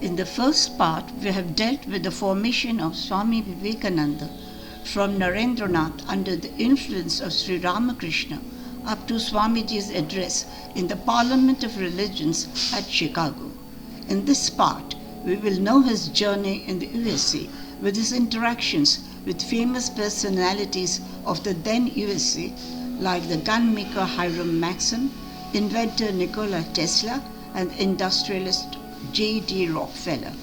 In the first part, we have dealt with the formation of Swami Vivekananda from Narendranath under the influence of Sri Ramakrishna up to Swamiji's address in the Parliament of Religions at Chicago. In this part, we will know his journey in the USA with his interactions with famous personalities of the then USA like the gunmaker Hiram Maxim, inventor Nicola Tesla, and industrialist John D Rockfeller.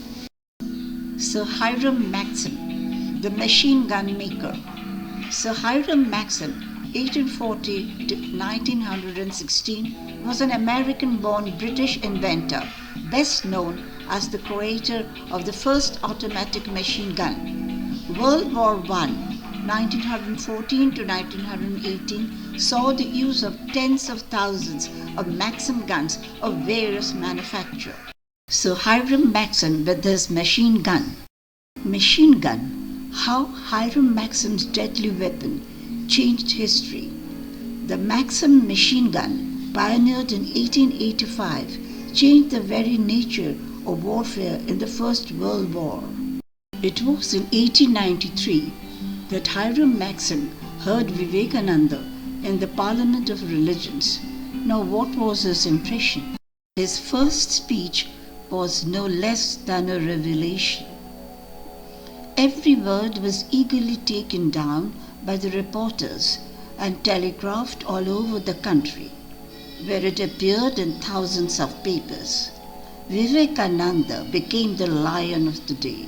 Sir Hiram Maxim, the machine gun maker. Sir Hiram Maxim, 1840 to 1916, was an American-born British inventor, best known as the creator of the first automatic machine gun. World War I, 1914 to 1918, saw the use of tens of thousands of Maxim guns of various manufacture. Sir Hiram Maxim with his machine gun. Machine gun, how Hiram Maxim's deadly weapon changed history. The Maxim machine gun, pioneered in 1885, changed the very nature of warfare in the First World War. It was in 1893 that Hiram Maxim heard Vivekananda in the Parliament of Religions. Now, what was his impression? His first speech was no less than a revelation. Every word was eagerly taken down by the reporters and telegraphed all over the country, where it appeared in thousands of papers. Vivekananda became the lion of the day.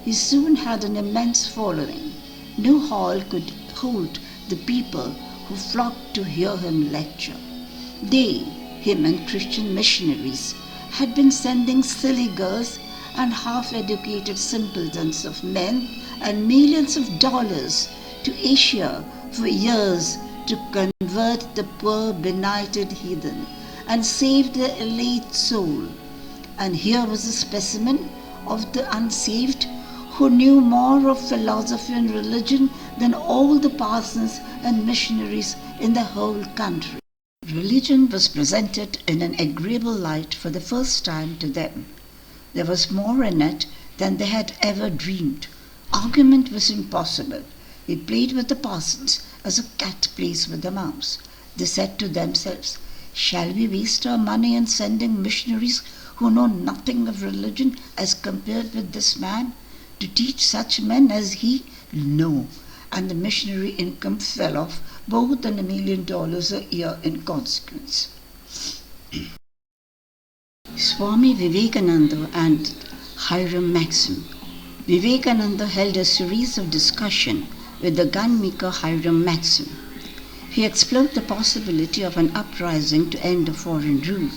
He soon had an immense following. No hall could hold the people who flocked to hear him lecture. They, him and Christian missionaries, had been sending silly girls and half-educated simpletons of men and millions of dollars to Asia for years to convert the poor benighted heathen and save their elite soul. And here was a specimen of the unsaved who knew more of philosophy and religion than all the parsons and missionaries in the whole country. Religion was presented in an agreeable light for the first time to them. There was more in it than they had ever dreamed. Argument was impossible. He played with the parsons as a cat plays with a mouse. They said to themselves, "Shall we waste our money in sending missionaries who know nothing of religion as compared with this man? To teach such men as he? No." And the missionary income fell off more than $1 million a year in consequence. Swami Vivekananda and Hiram Maxim. Vivekananda held a series of discussions with the gunmaker Hiram Maxim. He explored the possibility of an uprising to end the foreign rule.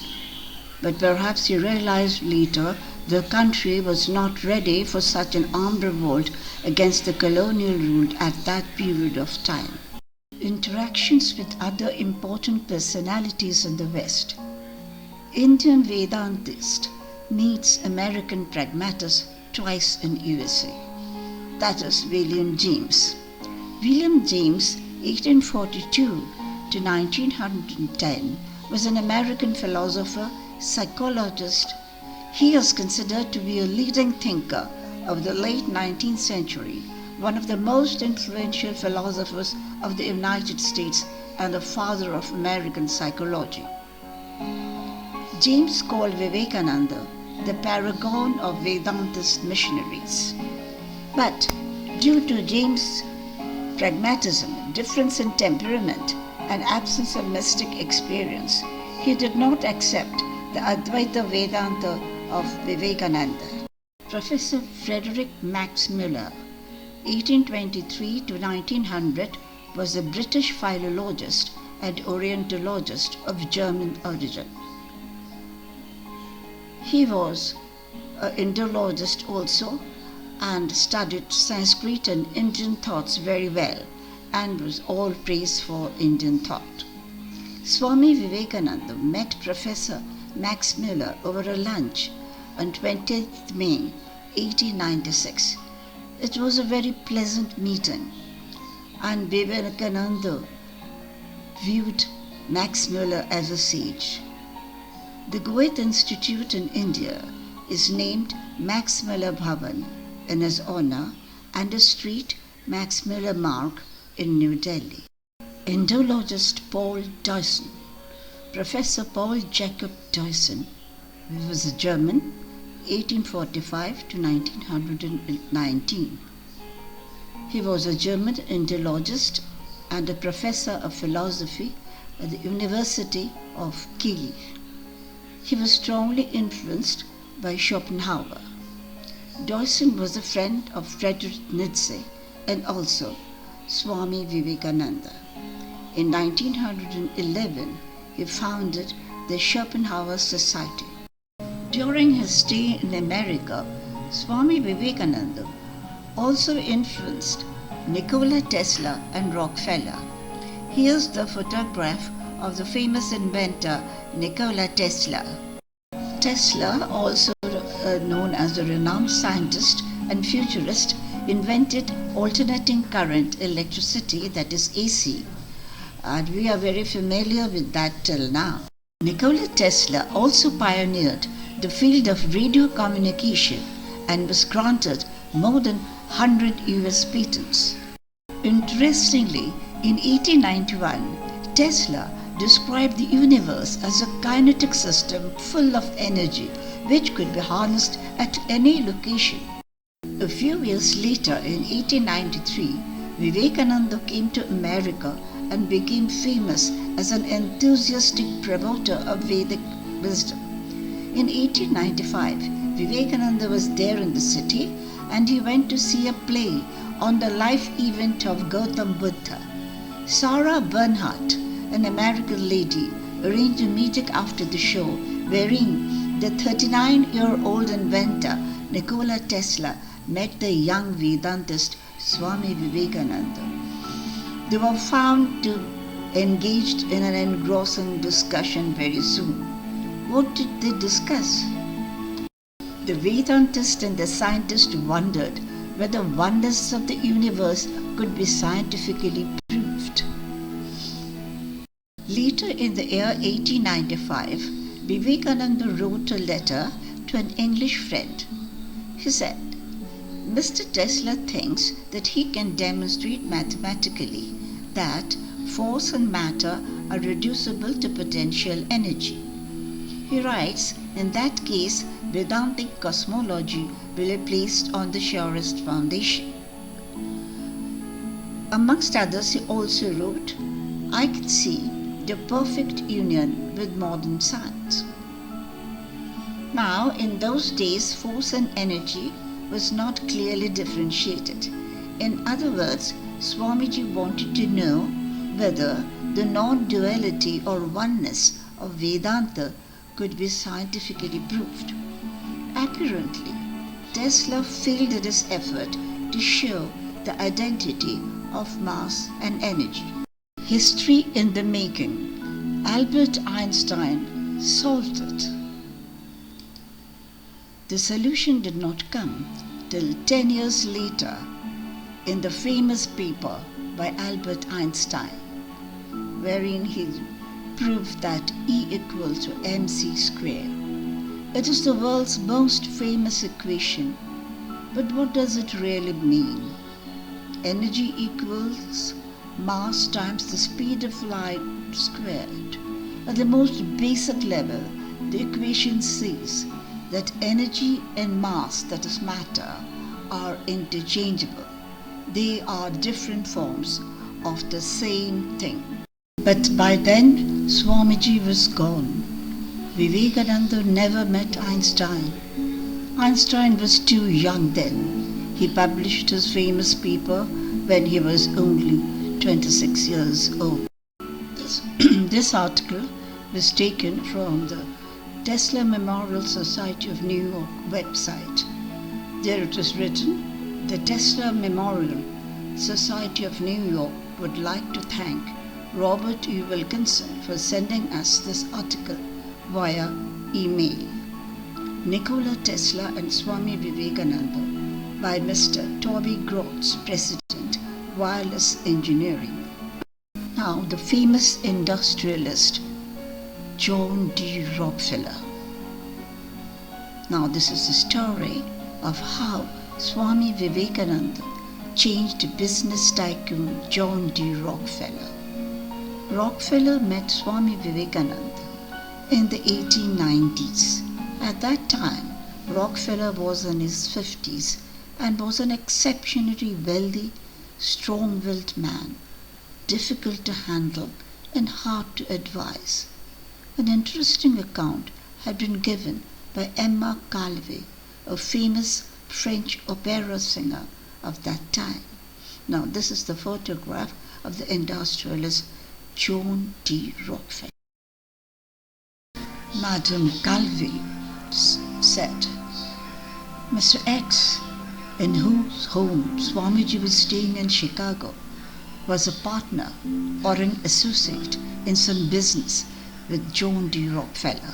But perhaps he realized later the country was not ready for such an armed revolt against the colonial rule at that period of time. Interactions with other important personalities in the West. Indian Vedantist meets American pragmatist twice in USA. That is William James. William James, 1842 to 1910, was an American philosopher, psychologist. He is considered to be a leading thinker of the late 19th century, one of the most influential philosophers of the United States and the father of American psychology. James called Vivekananda the paragon of Vedantist missionaries. But due to James' pragmatism, difference in temperament, and absence of mystic experience, he did not accept the Advaita Vedanta of Vivekananda. Professor Frederick Max Muller, 1823 to 1900, was a British philologist and Orientalist of German origin. He was an Indologist also and studied Sanskrit and Indian thoughts very well and was all praise for Indian thought. Swami Vivekananda met Professor Max Muller over a lunch on 20th May 1896. It was a very pleasant meeting, and Vivekananda viewed Max Muller as a sage. The Goethe Institute in India is named Max Muller Bhavan in his honor and a street Max Muller Marg in New Delhi. Indologist Paul Deussen. Professor Paul Jacob Deussen, who was a German, 1845 to 1919. He was a German Indologist and a professor of philosophy at the University of Kiel. He was strongly influenced by Schopenhauer. Deussen was a friend of Friedrich Nietzsche and also Swami Vivekananda. In 1911, he founded the Schopenhauer Society. During his stay in America, Swami Vivekananda also influenced Nicola Tesla and Rockefeller. Here's the photograph of the famous inventor Nicola Tesla. Tesla, also known as a renowned scientist and futurist, invented alternating current electricity, that is AC, and we are very familiar with that till now. Nikola Tesla also pioneered the field of radio communication and was granted more than 100 US patents. Interestingly, in 1891, Tesla described the universe as a kinetic system full of energy which could be harnessed at any location. A few years later, in 1893, Vivekananda came to America and became famous as an enthusiastic promoter of Vedic wisdom. In 1895, Vivekananda was there in the city and he went to see a play on the life event of Gautam Buddha. Sarah Bernhardt, an American lady, arranged a meeting after the show wherein the 39-year-old inventor Nikola Tesla met the young Vedantist Swami Vivekananda. They were found to engaged in an engrossing discussion very soon. What did they discuss? The Vedantist and the scientist wondered whether oneness of the universe could be scientifically proved. Later in the year 1895, Vivekananda wrote a letter to an English friend. He said, Mr. Tesla thinks that he can demonstrate mathematically that force and matter are reducible to potential energy. He writes, in that case, Vedantic cosmology will be placed on the surest foundation. Amongst others, he also wrote, I can see the perfect union with modern science. Now, in those days, force and energy was not clearly differentiated. In other words, Swamiji wanted to know whether the non-duality or oneness of Vedanta could be scientifically proved. Accurately, Tesla failed in his effort to show the identity of mass and energy. History in the making. Albert Einstein solved it. The solution did not come till 10 years later in the famous paper by Albert Einstein, wherein he proved that E equals to mc square. It is the world's most famous equation, but what does it really mean? Energy equals mass times the speed of light squared. At the most basic level, the equation says that energy and mass, that is matter, are interchangeable. They are different forms of the same thing. But by then, Swamiji was gone. Vivekananda never met Einstein. Einstein was too young then. He published his famous paper when he was only 26 years old. This article was taken from the Tesla Memorial Society of New York website. There it is written, the Tesla Memorial Society of New York would like to thank Robert E. Wilkinson for sending us this article via email. Nikola Tesla and Swami Vivekananda by Mr. Toby Grotz, President, Wireless Engineering. Now, the famous industrialist John D Rockfeller. Now this is the story of how Swami Vivekananda changed business tycoon John D Rockfeller. Rockefeller met Swami Vivekananda in the 1890s. At that time, Rockefeller was in his 50s and was an exceptionally wealthy, strong-willed man, difficult to handle and hard to advise. An interesting account had been given by Emma Caive, a famous French opera singer of that time. Now this is the photograph of the industrialist John D Rockfeller. Madame Caive said, Mr. X, in whose home Swamiji was staying in Chicago, was a partner or an associate in some business with John D Rockfeller.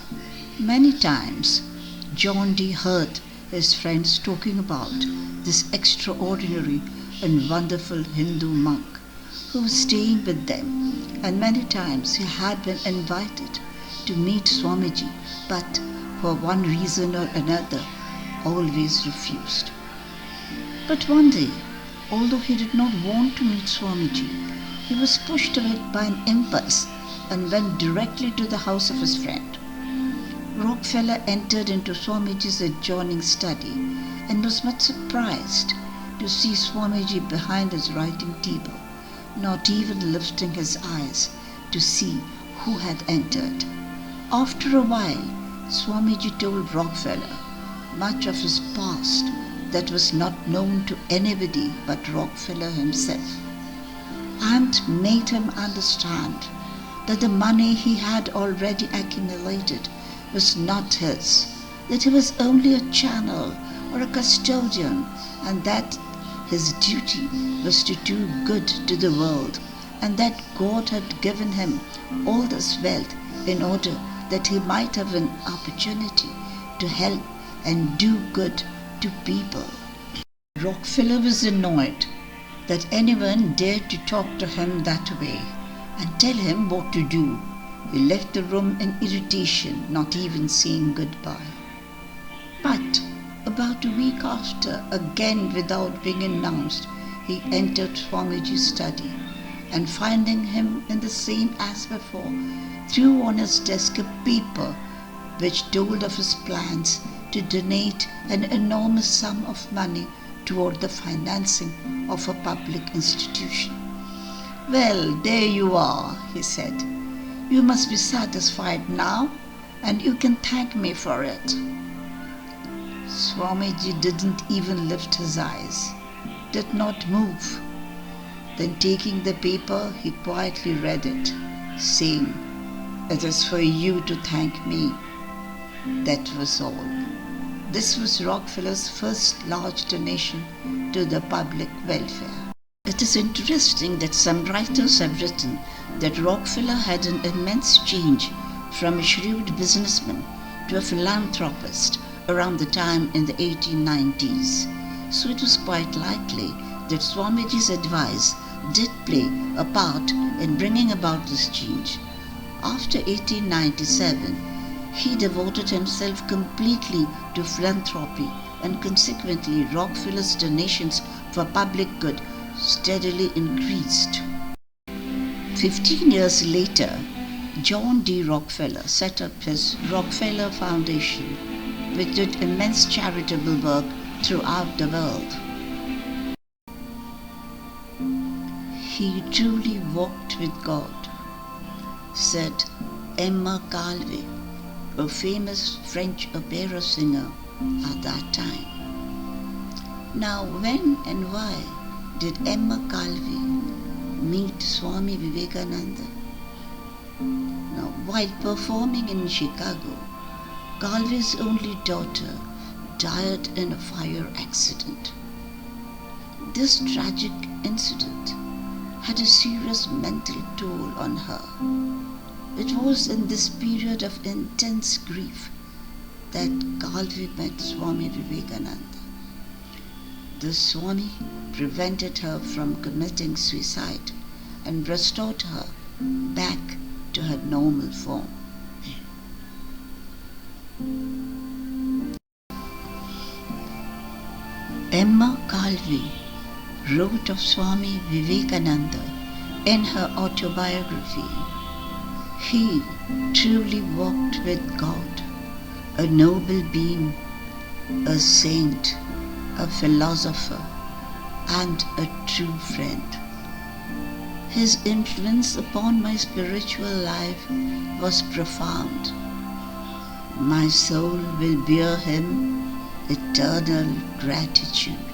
Many times John D heard his friends talking about this extraordinary and wonderful Hindu monk who was staying with them, and many times he had been invited to meet Swamiji, but for one reason or another always refused. But one day, although he did not want to meet Swamiji, he was pushed away by an impulse and went directly to the house of his friend. Rockefeller entered into Swamiji's adjoining study and was much surprised to see Swamiji behind his writing table, not even lifting his eyes to see who had entered. After a while, Swamiji told Rockefeller much of his past that was not known to anybody but Rockefeller himself, and made him understand that the money he had already accumulated was not his, that he was only a channel or a custodian, and that his duty was to do good to the world, and that God had given him all this wealth in order that he might have an opportunity to help and do good to people. Rockefeller was annoyed that anyone dared to talk to him that way and tell him what to do. He left the room in irritation, not even saying goodbye. But about a week after, again without being announced, he entered Swamiji's study, and finding him in the same as before, threw on his desk a paper which told of his plans to donate an enormous sum of money toward the financing of a public institution. Well, there you are, he said. You must be satisfied now, and you can thank me for it. Swamiji didn't even lift his eyes, did not move. Then taking the paper, he quietly read it, saying, "It is for you to thank me." That was all. This was Rockefeller's first large donation to the public welfare. It is interesting that some writers have written that Rockefeller had an immense change from a shrewd businessman to a philanthropist around the time in the 1890s. So it was quite likely that Swamiji's advice did play a part in bringing about this change. After 1897, he devoted himself completely to philanthropy, and consequently Rockefeller's donations for public good steadily increased. 15 years later, John D Rockfeller set up his Rockefeller Foundation, which did immense charitable work throughout the world. He truly walked with God, said Emma Caive, a famous French opera singer at that time. Now, when and why did Emma Caive meet Swami Vivekananda? Now, while performing in Chicago, Caive's only daughter died in a fire accident. This tragic incident had a serious mental toll on her. It was in this period of intense grief that Caive met Swami Vivekananda. The Swami prevented her from committing suicide and restored her back to her normal form. Emma Caive wrote of Swami Vivekananda in her autobiography, "He truly walked with God, a noble being, a saint, a philosopher, and a true friend. His influence upon my spiritual life was profound. My soul will bear him eternal gratitude."